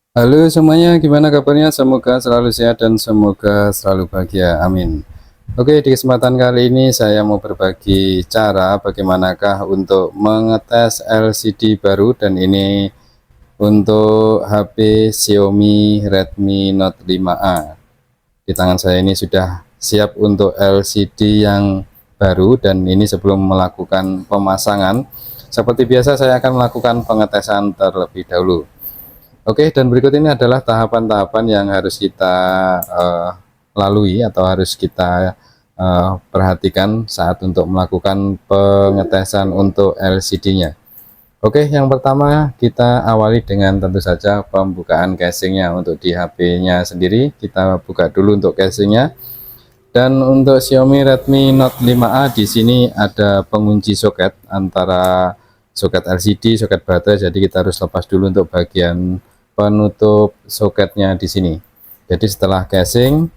Halo semuanya, gimana kabarnya? Semoga selalu sehat dan semoga selalu bahagia. Amin. Oke, di kesempatan kali ini saya mau berbagi cara bagaimanakah untuk mengetes LCD baru, dan ini untuk HP Xiaomi Redmi Note 5A. Di tangan saya ini sudah siap untuk LCD yang baru, dan ini sebelum melakukan pemasangan, seperti biasa saya akan melakukan pengetesan terlebih dahulu. Oke, dan berikut ini adalah tahapan-tahapan yang harus kita lalui atau harus kita perhatikan saat untuk melakukan pengetesan untuk LCD-nya. Oke, yang pertama kita awali dengan tentu saja pembukaan casingnya. Untuk di HP-nya sendiri kita buka dulu untuk casingnya. Dan untuk Xiaomi Redmi Note 5A di sini ada pengunci soket antara soket LCD, soket baterai. Jadi kita harus lepas dulu untuk bagian penutup soketnya di sini. Jadi setelah casing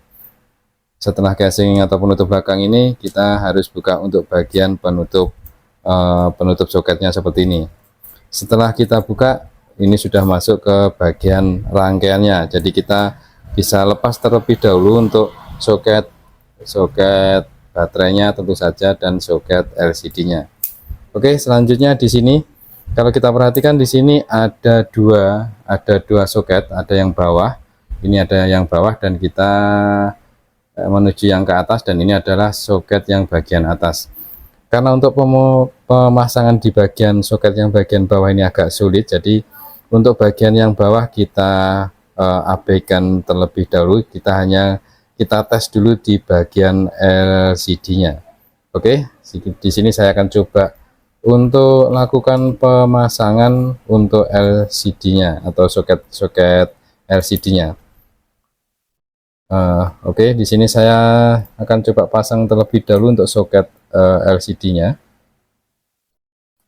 atau penutup belakang ini, kita harus buka untuk bagian penutup soketnya seperti ini. Setelah kita buka, ini sudah masuk ke bagian rangkaiannya. Jadi kita bisa lepas terlebih dahulu untuk soket baterainya tentu saja, dan soket LCD-nya. Oke, selanjutnya di sini kalau kita perhatikan di sini ada dua soket, ada yang bawah, ini ada yang bawah, dan kita menuju yang ke atas, dan ini adalah soket yang bagian atas. Karena untuk pemasangan di bagian soket yang bagian bawah ini agak sulit, jadi untuk bagian yang bawah kita abaikan terlebih dahulu. Kita tes dulu di bagian LCD-nya. Oke, di sini saya akan coba untuk lakukan pemasangan untuk LCD-nya atau soket-soket LCD-nya. Oke, di sini saya akan coba pasang terlebih dahulu untuk soket LCD-nya.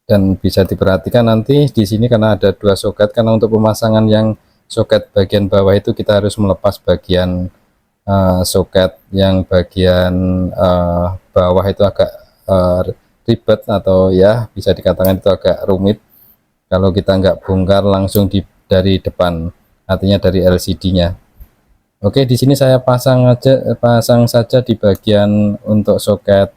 Dan bisa diperhatikan nanti di sini karena ada dua soket, karena untuk pemasangan yang soket bagian bawah itu kita harus melepas bagian soket yang bagian bawah itu agak ribet, atau ya bisa dikatakan itu agak rumit kalau kita nggak bongkar langsung dari depan, artinya dari LCD-nya. Oke, di sini saya pasang saja di bagian untuk soket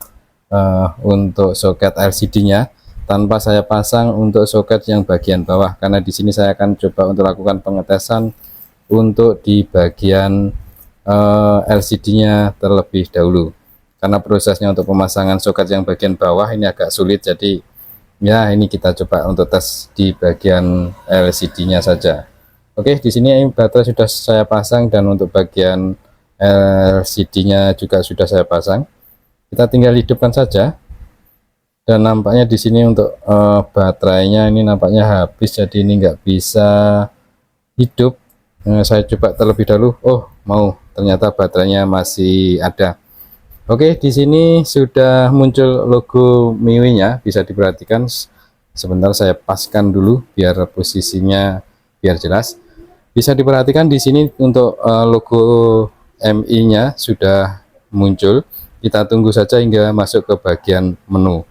LCD-nya, tanpa saya pasang untuk soket yang bagian bawah, karena di sini saya akan coba untuk lakukan pengetesan untuk di bagian LCD-nya terlebih dahulu. Karena prosesnya untuk pemasangan soket yang bagian bawah ini agak sulit, jadi ya ini kita coba untuk tes di bagian LCD-nya saja. Oke, di sini baterai sudah saya pasang, dan untuk bagian LCD-nya juga sudah saya pasang. Kita tinggal hidupkan saja. Dan nampaknya di sini untuk baterainya ini nampaknya habis, jadi ini nggak bisa hidup. Saya coba terlebih dahulu. Oh, ternyata baterainya masih ada. Oke, di sini sudah muncul logo MIUI-nya, bisa diperhatikan. Sebentar saya paskan dulu biar posisinya biar jelas. Bisa diperhatikan di sini untuk logo MI-nya sudah muncul. Kita tunggu saja hingga masuk ke bagian menu.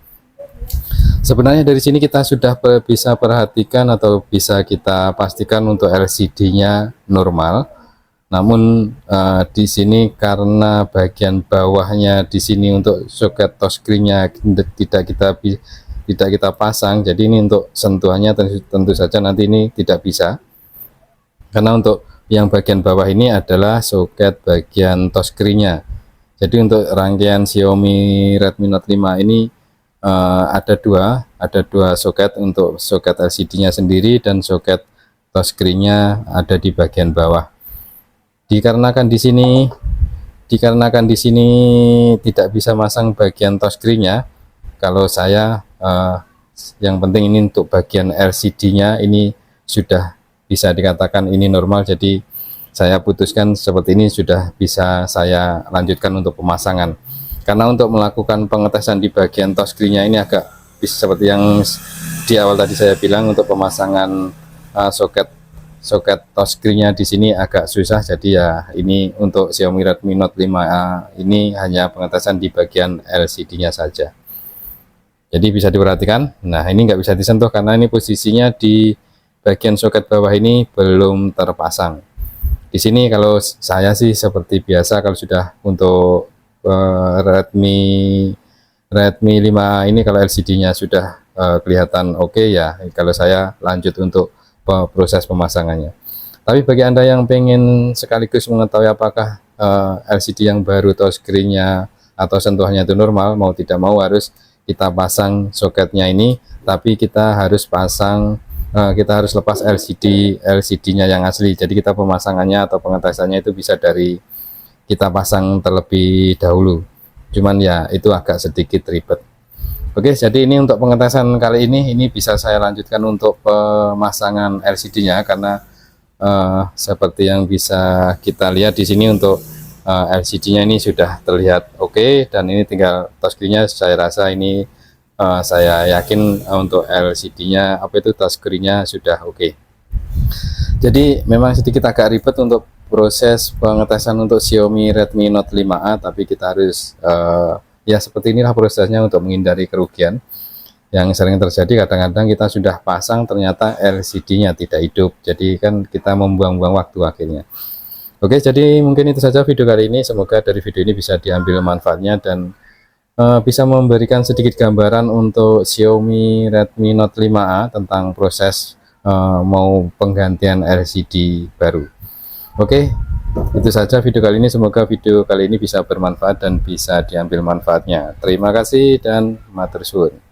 Sebenarnya dari sini kita sudah bisa perhatikan atau bisa kita pastikan untuk LCD-nya normal. Namun di sini karena bagian bawahnya di sini untuk soket touchscreen-nya tidak kita pasang, jadi ini untuk sentuhannya tentu saja nanti ini tidak bisa. Karena untuk yang bagian bawah ini adalah soket bagian touchscreen-nya. Jadi untuk rangkaian Xiaomi Redmi Note 5 ini ada dua soket, untuk soket LCD-nya sendiri dan soket touchscreen-nya ada di bagian bawah. Dikarenakan di sini tidak bisa masang bagian touchscreen-nya, kalau saya yang penting ini untuk bagian LCD-nya ini sudah bisa dikatakan ini normal, jadi saya putuskan seperti ini sudah bisa saya lanjutkan untuk pemasangan. Karena untuk melakukan pengetesan di bagian touchscreen-nya ini agak seperti yang di awal tadi saya bilang, untuk pemasangan soket touchscreen-nya di sini agak susah. Jadi ya ini untuk Xiaomi Redmi Note 5A ini hanya pengetesan di bagian LCD-nya saja. Jadi bisa diperhatikan, nah ini nggak bisa disentuh karena ini posisinya di bagian soket bawah ini belum terpasang. Di sini kalau saya sih seperti biasa, kalau sudah untuk Redmi 5 ini, kalau LCD-nya sudah kelihatan oke ya, kalau saya lanjut untuk proses pemasangannya. Tapi bagi Anda yang pengen sekaligus mengetahui apakah LCD yang baru touchscreen-nya atau sentuhannya itu normal, mau tidak mau harus kita pasang soketnya ini, tapi kita harus pasang kita harus lepas LCD-nya yang asli. Jadi kita pemasangannya atau pengetesannya itu bisa dari kita pasang terlebih dahulu. Cuman ya itu agak sedikit ribet. Oke, jadi ini untuk pengetesan kali ini bisa saya lanjutkan untuk pemasangan LCD-nya, karena seperti yang bisa kita lihat di sini untuk LCD-nya ini sudah terlihat oke, dan ini tinggal touchscreen-nya. Saya rasa ini saya yakin untuk LCD-nya touchscreen-nya sudah oke. Jadi memang sedikit agak ribet untuk proses pengetesan untuk Xiaomi Redmi Note 5A, tapi kita harus ya seperti inilah prosesnya untuk menghindari kerugian yang sering terjadi. Kadang-kadang kita sudah pasang ternyata LCD-nya tidak hidup, jadi kan kita membuang-buang waktu akhirnya. Oke, jadi mungkin itu saja video kali ini. Semoga dari video ini bisa diambil manfaatnya dan bisa memberikan sedikit gambaran untuk Xiaomi Redmi Note 5A tentang proses mau penggantian LCD baru. Oke, itu saja video kali ini. Semoga video kali ini bisa bermanfaat dan bisa diambil manfaatnya. Terima kasih dan matur suwun.